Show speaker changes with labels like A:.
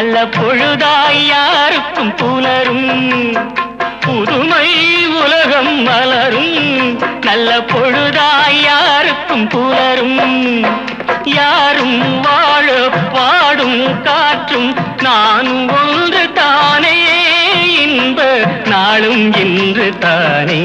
A: நல்ல பொழுதாய் யாருக்கும் புலரும் புதுமை உலகம் மலரும் நல்ல பொழுதாய் யாருக்கும் புலரும் யாரும் வாழ பாடும் காற்றும் நானும் ஒன்று தானே இன்ப நாளும் இன்று தானே